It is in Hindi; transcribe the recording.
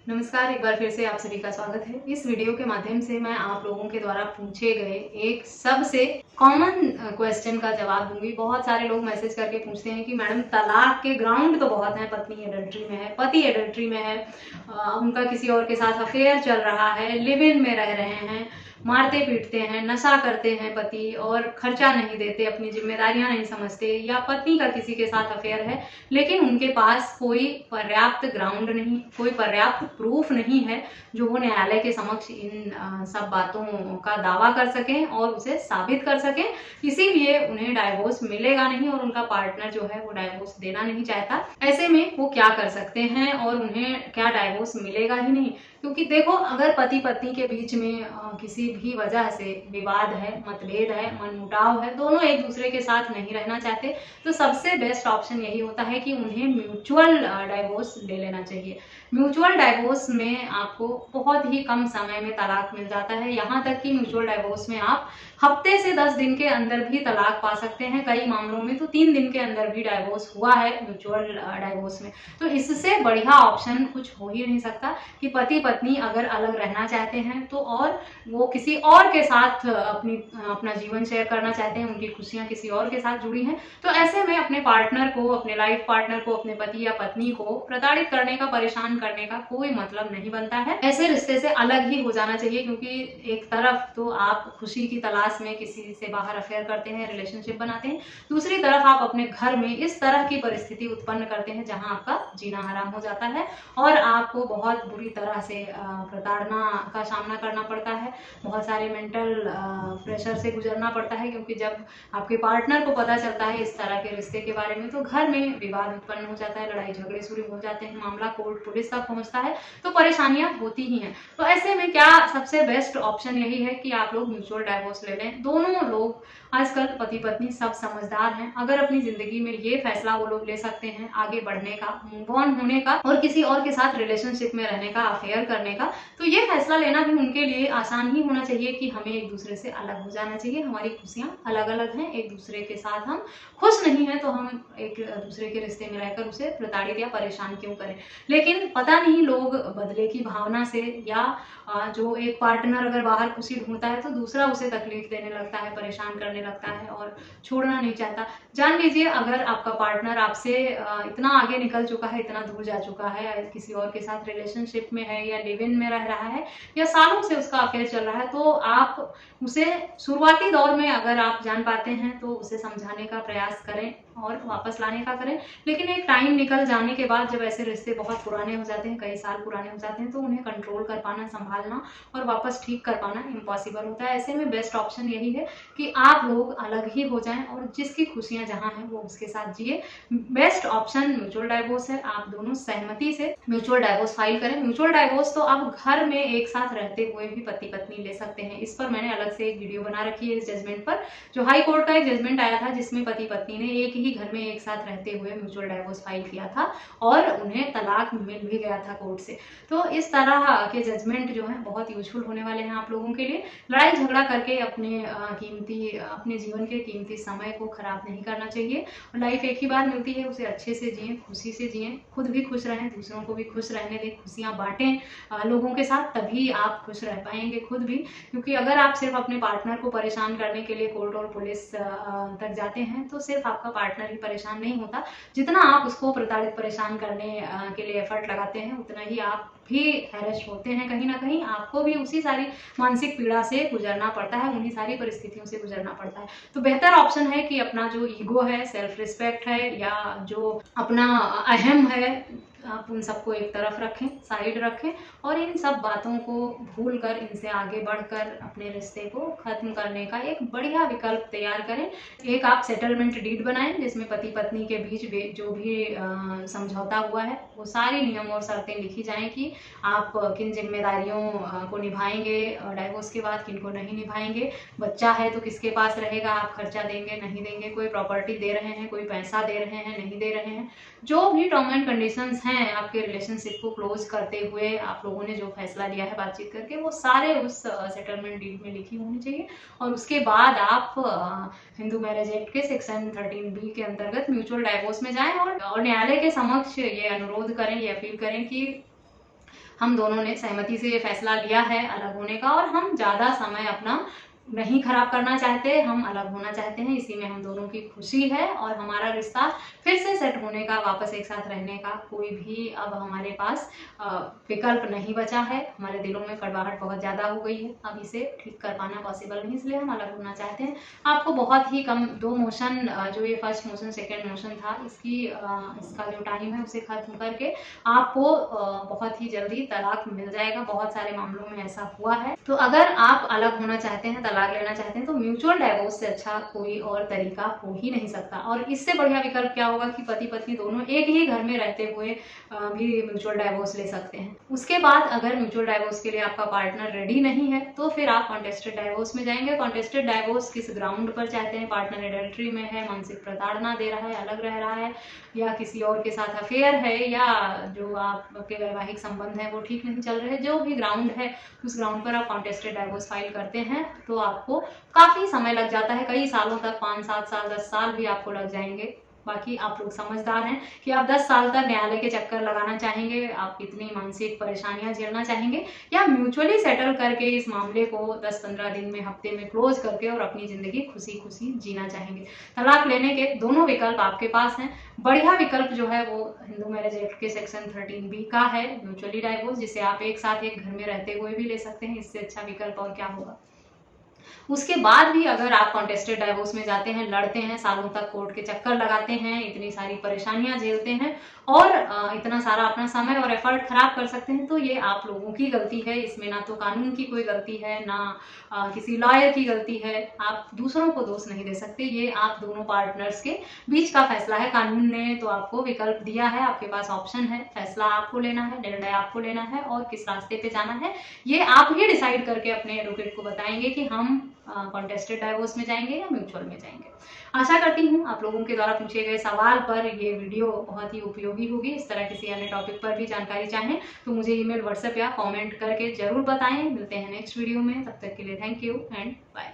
नमस्कार, एक बार फिर से आप सभी का स्वागत है। इस वीडियो के माध्यम से मैं आप लोगों के द्वारा पूछे गए एक सबसे कॉमन क्वेश्चन का जवाब दूंगी। बहुत सारे लोग मैसेज करके पूछते हैं कि मैडम तलाक के ग्राउंड तो बहुत हैं, पत्नी एडल्ट्री में है, पति एडल्ट्री में है, उनका किसी और के साथ अफेयर चल रहा है, लिव इन में रह रहे हैं, मारते पीटते हैं, नशा करते हैं पति और खर्चा नहीं देते, अपनी जिम्मेदारियां नहीं समझते, या पत्नी का किसी के साथ अफेयर है लेकिन उनके पास कोई पर्याप्त ग्राउंड नहीं, कोई पर्याप्त प्रूफ नहीं है जो वो न्यायालय के समक्ष इन सब बातों का दावा कर सकें और उसे साबित कर सकें। इसीलिए उन्हें डाइवोर्स मिलेगा नहीं और उनका पार्टनर जो है वो डाइवोर्स देना नहीं चाहता। ऐसे में वो क्या कर सकते हैं और उन्हें क्या डाइवोर्स मिलेगा ही नहीं? क्योंकि देखो, अगर पति पत्नी के बीच में किसी भी वजह से विवाद है, मतभेद है, मनमुटाव है, दोनों एक दूसरे के साथ नहीं रहना चाहते, तो सबसे बेस्ट ऑप्शन यही होता है कि उन्हें म्यूचुअल डाइवोर्स ले लेना चाहिए। म्यूचुअल डाइवोर्स में आपको बहुत ही कम समय में तलाक मिल जाता है। यहाँ तक कि म्यूचुअल डाइवोर्स में आप हफ्ते से 10 दिन के अंदर भी तलाक पा सकते हैं। कई मामलों में तो 3 दिन के अंदर भी डाइवोर्स हुआ है म्यूचुअल डाइवोर्स में। तो इससे बढ़िया ऑप्शन कुछ हो ही नहीं सकता कि पति पत्नी अगर अलग रहना चाहते हैं तो और वो किसी और के साथ अपना जीवन शेयर करना चाहते हैं, उनकी खुशियां किसी और के साथ जुड़ी हैं, तो ऐसे में अपने पार्टनर को, अपने लाइफ पार्टनर को, अपने पति या पत्नी को प्रताड़ित करने का, परेशान करने का कोई मतलब नहीं बनता है। ऐसे रिश्ते से अलग ही हो जाना चाहिए, क्योंकि एक तरफ तो आप खुशी की तलाश में किसी से बाहर अफेयर करते हैं, रिलेशनशिप बनाते हैं, दूसरी तरफ आप अपने घर में इस तरह की परिस्थिति उत्पन्न करते हैं जहां आपका जीना हराम हो जाता है और आपको बहुत बुरी तरह से प्रताड़ना का सामना करना पड़ता है, बहुत सारे मेंटल प्रेशर से गुजरना पड़ता है। क्योंकि जब आपके पार्टनर को पता चलता है इस तरह के रिश्ते के बारे में तो घर में विवाद उत्पन्न हो जाता है, लड़ाई झगड़े शुरू हो जाते हैं, मामला कोर्ट पुलिस तक पहुंचता है, तो परेशानियां होती ही हैं। तो ऐसे में क्या सबसे बेस्ट ऑप्शन यही है कि आप लोग म्यूचुअल डाइवोर्स ले लें। दोनों लोग आजकल पति पत्नी सब समझदार हैं। अगर अपनी जिंदगी में ये फैसला वो लोग ले सकते हैं आगे बढ़ने का, मूव ऑन होने का और किसी और के साथ रिलेशनशिप में रहने का, अफेयर करने का, तो ये फैसला लेना भी उनके लिए आसान ही होना चाहिए कि हमें एक दूसरे से अलग हो जाना चाहिए। हमारी खुशियां अलग अलग हैं, एक दूसरे के साथ हम खुश नहीं है तो हम एक दूसरे के रिश्ते में रहकर उसे प्रताड़ित या परेशान क्यों करें। लेकिन पता नहीं लोग बदले की भावना से या जो एक पार्टनर अगर बाहर खुशी ढूंढता है तो दूसरा उसे तकलीफ देने लगता है, परेशान करने लगता है और छोड़ना नहीं चाहता। जान लीजिए, अगर आपका पार्टनर आपसे इतना आगे निकल चुका है, इतना दूर जा चुका है, किसी और के साथ रिलेशनशिप में है या लिव इन में रह रहा है या सालों से उसका अफेयर चल रहा है, तो आप उसे शुरुआती दौर में अगर आप जान पाते हैं तो उसे समझाने का प्रयास करें और वापस लाने का करें। लेकिन एक टाइम निकल जाने के बाद जब ऐसे रिश्ते बहुत पुराने हो जाते हैं, कई साल पुराने हो जाते हैं, तो उन्हें कंट्रोल कर पाना, संभालना और वापस ठीक कर पाना इम्पॉसिबल होता है। ऐसे में बेस्ट ऑप्शन यही है कि आप लोग अलग ही हो जाएं और जिसकी खुशियां जहां हैं वो उसके साथ जिए। बेस्ट ऑप्शन म्यूचुअल डाइवोर्स है। आप दोनों सहमति से म्यूचुअल डाइवोर्स फाइल करें। म्यूचुअल डाइवोर्स तो आप घर में एक साथ रहते हुए भी पति पत्नी ले सकते हैं। इस पर मैंने अलग से एक वीडियो बना रखी है, इस जजमेंट पर। जो हाई कोर्ट का एक जजमेंट आया था जिसमें पति पत्नी ने एक ही घर में एक साथ रहते हुए म्यूचुअल डाइवोर्स फाइल किया था और उन्हें तलाक मिल भी गया था कोर्ट से। तो इस तरह के जजमेंट जो है बहुत यूजफुल होने वाले हैं आप लोगों के लिए। लड़ाई झगड़ा करके अपने जीवन के कीमती समय को खराब नहीं करना चाहिए। लाइफ एक ही बार मिलती है, उसे अच्छे से जिए, खुशी से जिए, खुद भी खुश रहें, दूसरों को भी खुश रहने दें, खुशियां बांटें लोगों के साथ, तभी आप खुश रह पाएंगे खुद भी। क्योंकि अगर आप सिर्फ अपने पार्टनर को परेशान करने के लिए कोर्ट और पुलिस तक जाते हैं तो सिर्फ आपका पार्टनर ही परेशान नहीं होता, जितना आप उसको प्रताड़ित परेशान करने के लिए एफर्ट लगाते हैं उतना ही आप भी हैरेस्ट होते हैं। कहीं ना कहीं आपको भी उसी सारी मानसिक पीड़ा से गुजरना पड़ता है, उन्हीं सारी परिस्थितियों से गुजरना पड़ता है। तो बेहतर ऑप्शन है कि अपना जो ईगो है, सेल्फ रिस्पेक्ट है या जो अपना अहम है, आप उन सबको एक तरफ रखें, साइड रखें और इन सब बातों को भूलकर, इनसे आगे बढ़कर अपने रिश्ते को खत्म करने का एक बढ़िया विकल्प तैयार करें। एक आप सेटलमेंट डीड बनाएं जिसमें पति पत्नी के बीच जो भी समझौता हुआ है वो सारे नियम और शर्तें लिखी जाएं कि आप किन जिम्मेदारियों को निभाएंगे डाइवोर्स के बाद, किनको नहीं निभाएंगे, बच्चा है तो किसके पास रहेगा, आप खर्चा देंगे नहीं देंगे, कोई प्रॉपर्टी दे रहे हैं, कोई पैसा दे रहे हैं नहीं दे रहे हैं, जो भी टर्म एंड कंडीशंस हैं आपके रिलेशनशिप को क्लोज करते हुए आप लोगों ने जो फैसला लिया है बातचीत करके, वो सारे उस सेटलमेंट डीड में लिखी होनी चाहिए। और उसके बाद आप हिंदू मैरिज एक्ट के सेक्शन 13B के अंतर्गत म्यूचुअल डाइवोर्स में जाएं और न्यायालय के समक्ष ये अनुरोध करें, ये अपील करें कि हम दोनों ने सहमति से ये फैसला लिया है अलग होने का, और हम ज़्यादा समय अपना नहीं खराब करना चाहते, हम अलग होना चाहते हैं। इसी में हम दोनों की खुशी है, और हमारा रिश्ता फिर से सेट होने का, वापस एक साथ रहने का कोई भी अब हमारे पास विकल्प नहीं बचा है। हमारे दिलों में कड़वाहट बहुत ज़्यादा हो गई है, अब इसे ठीक कर पाना पॉसिबल नहीं, इसलिए हम अलग होना चाहते हैं। आपको बहुत ही कम 2 मोशन, जो ये फर्स्ट मोशन सेकेंड मोशन था, इसका जो टाइम है उसे खत्म करके आपको बहुत ही जल्दी तलाक मिल जाएगा। बहुत सारे मामलों में ऐसा हुआ है। तो अगर आप अलग होना चाहते हैं, तलाक लेना चाहते हैं, तो म्यूचुअल डाइवोर्स से अच्छा कोई और तरीका हो ही नहीं सकता। और इससे बढ़िया विकल्प क्या होगा कि पति पत्नी दोनों एक ही घर में रहते हुए भी म्यूचुअल डाइवोर्स ले सकते हैं। उसके बाद अगर म्यूचुअल डाइवोर्स के लिए आपका पार्टनर रेडी नहीं है, तो फिर आप कॉन्टेस्टेड डाइवोर्स में जाएंगे। कॉन्टेस्टेड डाइवोर्स किस ग्राउंड पर चाहते हैं? पार्टनर एडल्ट्री में है, मानसिक प्रताड़ना दे रहा है, अलग रह रहा है, या किसी और के साथ अफेयर है, या जो आपके वैवाहिक संबंध है वो ठीक नहीं चल रहे, जो भी ग्राउंड है उस ग्राउंड पर आप कॉन्टेस्टेड डाइवोर्स फाइल करते हैं, तो आपको काफी समय लग जाता है, कई सालों तक, 5-7 साल 10 साल भी आपको लग जाएंगे। बाकी आप लोग समझदार हैं कि आप 10 साल तक न्यायालय के चक्कर लगाना चाहेंगे, आप इतनी मानसिक परेशानियां झेलना चाहेंगे, या म्यूचुअली सेटल करके इस मामले को 10-15 दिन में, हफ्ते में क्लोज करके और अपनी जिंदगी खुशी खुशी जीना चाहेंगे। तलाक लेने के दोनों विकल्प आपके पास हैं। बढ़िया विकल्प जो है वो हिंदू मैरिज एक्ट के सेक्शन 13B का है, म्यूचुअली डाइवोर्स, जिसे आप एक साथ एक घर में रहते हुए भी ले सकते हैं। इससे अच्छा विकल्प और क्या होगा। उसके बाद भी अगर आप कॉन्टेस्टेड डाइवोर्स में जाते हैं, लड़ते हैं, सालों तक कोर्ट के चक्कर लगाते हैं, इतनी सारी परेशानियां झेलते हैं, और इतना सारा अपना समय और एफर्ट खराब कर सकते हैं, तो ये आप लोगों की गलती है। इसमें ना तो कानून की कोई गलती है, ना किसी लॉयर की गलती है। आप दूसरों को दोष नहीं दे सकते, ये आप दोनों पार्टनर्स के बीच का फैसला है। कानून ने तो आपको विकल्प दिया है, आपके पास ऑप्शन है, फैसला आपको लेना है, निर्णय आपको लेना है, और किस रास्ते पे जाना है ये आप ही डिसाइड करके अपने एडवोकेट को बताएंगे कि हम कॉन्टेस्टेड डाइवोर्स में जाएंगे या म्यूचुअल में जाएंगे। आशा करती हूँ आप लोगों के द्वारा पूछे गए सवाल पर ये वीडियो बहुत ही उपयोगी होगी। इस तरह किसी अन्य टॉपिक पर भी जानकारी चाहें तो मुझे ईमेल, व्हाट्सएप या कमेंट करके जरूर बताएं। मिलते हैं नेक्स्ट वीडियो में, तब तक के लिए थैंक यू एंड बाय।